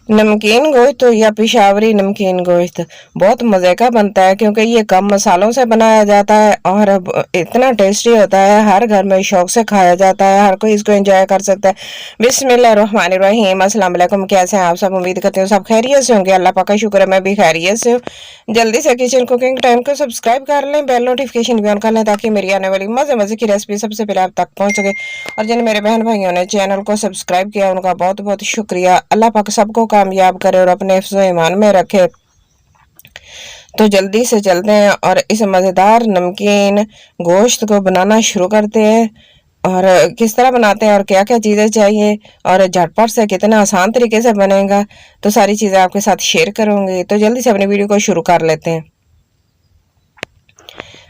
नमकीन गोश्त या पेशावरी नमकीन गोश्त बहुत मज़े का बनता है क्योंकि ये कम मसालों से बनाया जाता है और इतना टेस्टी होता है। हर घर में शौक से खाया जाता है, हर कोई इसको एंजॉय कर सकता है। बिस्मिल्लाहिर्रहमानिर्रहीम, अस्सलाम वालेकुम। कैसे हैं आप सब? उम्मीद करते हो सब खैरियत से होंगे। अल्लाह पाक का शुक्र है मैं भी खैरियत से हूँ। जल्दी से किचन कुकिंग टाइम को सब्सक्राइब कर लें, बेल नोटिफिकेशन भी ऑन कर लें ताकि मेरी आने वाली मज़े मज़े की रेसिपी सबसे पहले आप तक पहुँच सके। और जिन मेरे बहन भाइयों ने चैनल को सब्सक्राइब किया उनका बहुत बहुत शुक्रिया। अल्लाह पाक सबको कामयाब करे और अपने हिफ्ज़ ईमान में रखे। तो जल्दी से चलते हैं और इस मज़ेदार नमकीन गोश्त को बनाना शुरू करते हैं। और किस तरह बनाते हैं और क्या क्या चीज़ें चाहिए और झटपट से कितना आसान तरीके से बनेगा, तो सारी चीज़ें आपके साथ शेयर करूँगी। तो जल्दी से अपनी वीडियो को शुरू कर लेते हैं।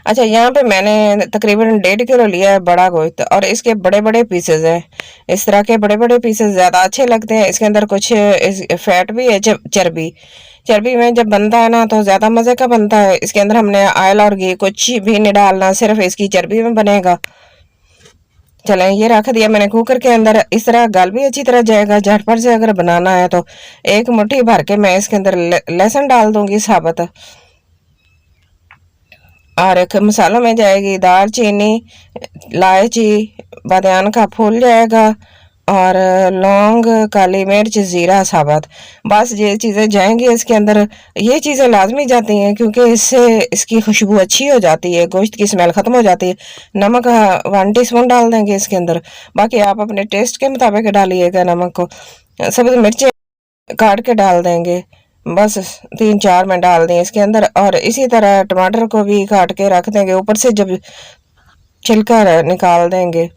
अच्छा, यहाँ पे मैंने तकरीबन 1.5 किलो लिया है बड़ा गोश्त और इसके बड़े बड़े पीसेज हैं। इस तरह के बड़े बड़े पीसेज ज़्यादा अच्छे लगते हैं। इसके अंदर कुछ फैट भी है, चर्बी चर्बी में जब बनता है ना तो ज़्यादा मज़े का बनता है। इसके अंदर हमने ऑयल और घी कुछ भी नहीं डालना, सिर्फ इसकी चर्बी में बनेगा। चलें, ये रख दिया मैंने कुकर के अंदर। इस तरह गल भी अच्छी तरह जाएगा। झटपट से अगर बनाना है तो एक मुट्ठी भर के मैं इसके अंदर लहसुन डाल दूंगी साबुत। और एक मसालों में जाएगी दालचीनी, इलायची, बादियान का फूल जाएगा और लौंग, काली मिर्च, ज़ीरा साबुत। बस ये चीज़ें जाएंगी इसके अंदर। ये चीज़ें लाजमी जाती हैं क्योंकि इससे इसकी खुशबू अच्छी हो जाती है, गोश्त की स्मेल ख़त्म हो जाती है। नमक 1 टीस्पून डाल देंगे इसके अंदर। बाकी आप अपने टेस्ट के मुताबिक डालिएगा नमक को। सब्ज़ मिर्चें काट के डाल देंगे, बस 3-4 में डाल दें इसके अंदर। और इसी तरह टमाटर को भी काट के रख देंगे, ऊपर से जब छिलका निकाल देंगे।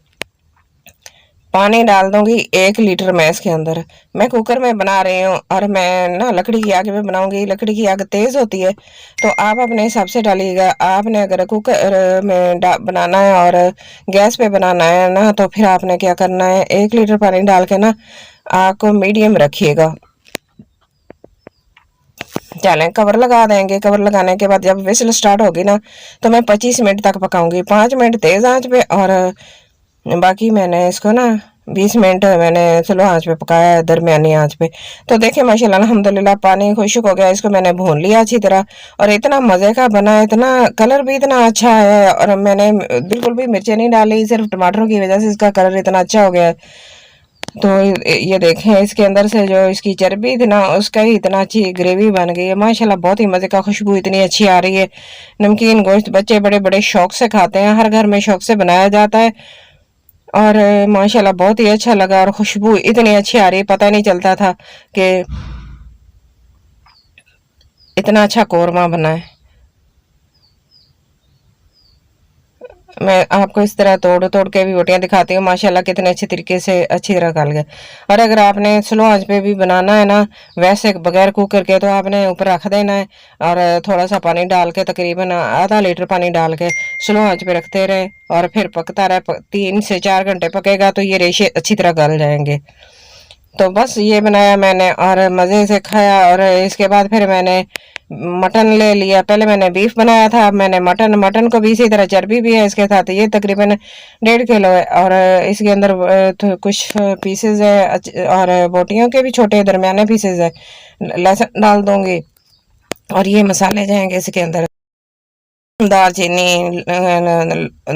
पानी डाल दूंगी 1 लीटर मैं इसके अंदर। मैं कुकर में बना रही हूँ और मैं ना लकड़ी की आग में बनाऊंगी। लकड़ी की आग तेज होती है तो आप अपने हिसाब से डालिएगा। आपने अगर कुकर में बनाना है और गैस पे बनाना है ना तो फिर आपने क्या करना है, 1 लीटर पानी डाल के ना आग को मीडियम रखिएगा। चलें, कवर लगा देंगे। कवर लगाने के बाद जब विसल स्टार्ट होगी ना तो मैं 25 मिनट तक पकाऊंगी। 5 मिनट तेज आंच पे और बाकी मैंने इसको ना 20 मिनट मैंने स्लो आंच पे पकाया है, दरमियानी आंच पे। तो देखिए माशाल्लाह अल्हम्दुलिल्लाह पानी खुश्क हो गया। इसको मैंने भून लिया अच्छी तरह और इतना मज़े का बना है, इतना कलर भी इतना अच्छा है। और मैंने बिल्कुल भी मिर्चें नहीं डाली, सिर्फ टमाटरों की वजह से इसका कलर इतना अच्छा हो गया है। तो ये देखें इसके अंदर से जो इसकी चर्बी थी ना उसका ही इतना अच्छी ग्रेवी बन गई है माशाल्लाह। बहुत ही मज़े का, खुशबू इतनी अच्छी आ रही है। नमकीन गोश्त बच्चे बड़े बड़े शौक से खाते हैं, हर घर में शौक से बनाया जाता है। और माशाल्लाह बहुत ही अच्छा लगा और खुशबू इतनी अच्छी आ रही है, पता नहीं चलता था कि इतना अच्छा कौरमा बना है। मैं आपको इस तरह तोड़ तोड़ के भी रोटियां दिखाती हूँ माशाल्लाह कितने अच्छे तरीके से अच्छी तरह गल गए। और अगर आपने स्लो आंच पे भी बनाना है ना वैसे बगैर कुकर के, तो आपने ऊपर रख देना है और थोड़ा सा पानी डाल के तकरीबन आधा लीटर पानी डाल के स्लो आंच पे रखते रहे और फिर पकता रहे। 3 से 4 घंटे पकेगा तो ये रेशे अच्छी तरह गल जाएंगे। तो बस ये बनाया मैंने और मज़े से खाया। और इसके बाद फिर मैंने मटन ले लिया। पहले मैंने बीफ बनाया था, अब मैंने मटन। मटन को भी इसी तरह चर्बी भी है इसके साथ। ये तकरीबन 1.5 किलो है और इसके अंदर कुछ पीसेज है और बोटियों के भी छोटे दरमियाने पीसेज है। लहसुन डाल दूंगी और ये मसाले जाएंगे इसके अंदर। दालचीनी,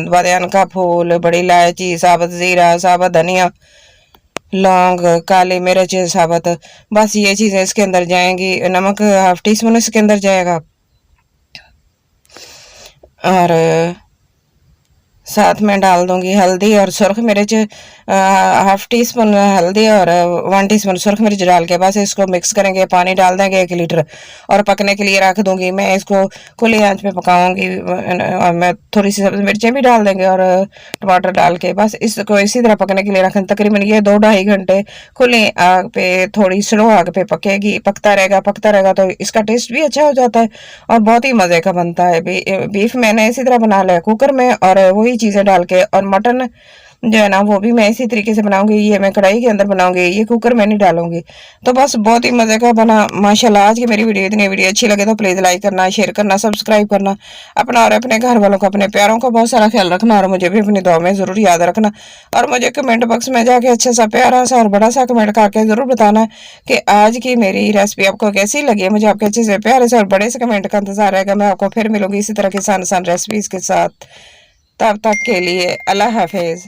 बादियान का फूल, बड़ी इलायची, साबुत ज़ीरा, साबुत धनिया, लौंग, काली मिर्च साबुत। बस ये चीज़ें इसके अंदर जाएंगी। नमक 1/2 टीस्पून इसके अंदर जाएगा और साथ में डाल दूंगी हल्दी और सुरख मिर्च। 1/2 टीस्पून हल्दी और 1 टीस्पून सुरख मिर्च डाल के बस इसको मिक्स करेंगे। पानी डाल देंगे 1 लीटर और पकने के लिए रख दूंगी। मैं इसको खुली आंच पे पकाऊंगी और मैं थोड़ी सी सब्ज़ मिर्चें भी डाल देंगे और टमाटर डाल के बस इसको इसी तरह पकने के लिए रखें। तकरीबन ये 2-2.5 घंटे खुली आग पे, थोड़ी स्लो आग पे पकेगी। पकता रहेगा तो इसका टेस्ट भी अच्छा हो जाता है और बहुत ही मज़े का बनता है। बीफ मैंने इसी तरह बना लिया कुकर में और वही चीज़ें डाल के। और मटन जो है ना वो भी मैं इसी तरीके से बनाऊंगी। ये मैं कढ़ाई के अंदर बनाऊंगी, ये कुकर में नहीं डालूंगी। तो बस बहुत ही मज़े का बना माशाल्लाह। आज की मेरी वीडियो अच्छी लगे तो प्लीज़ लाइक करना, शेयर करना, सब्सक्राइब करना। अपना और अपने घर वालों को, अपने प्यारों का बहुत सारा ख्याल रखना और मुझे भी अपनी दुआ में ज़रूर याद रखना। और मुझे कमेंट बॉक्स में जाके अच्छा सा प्यारा सा और बड़ा सा कमेंट करके ज़रूर बताना कि आज की मेरी रेसिपी आपको कैसी लगी। मुझे आपके अच्छे से प्यारे से और बड़े से कमेंट का इंतजार रहेगा। मैं आपको फिर मिलूंगी इसी तरह की आसान आसान रेसिपीज़ के साथ। तब तक के लिए अल्लाह हाफिज़।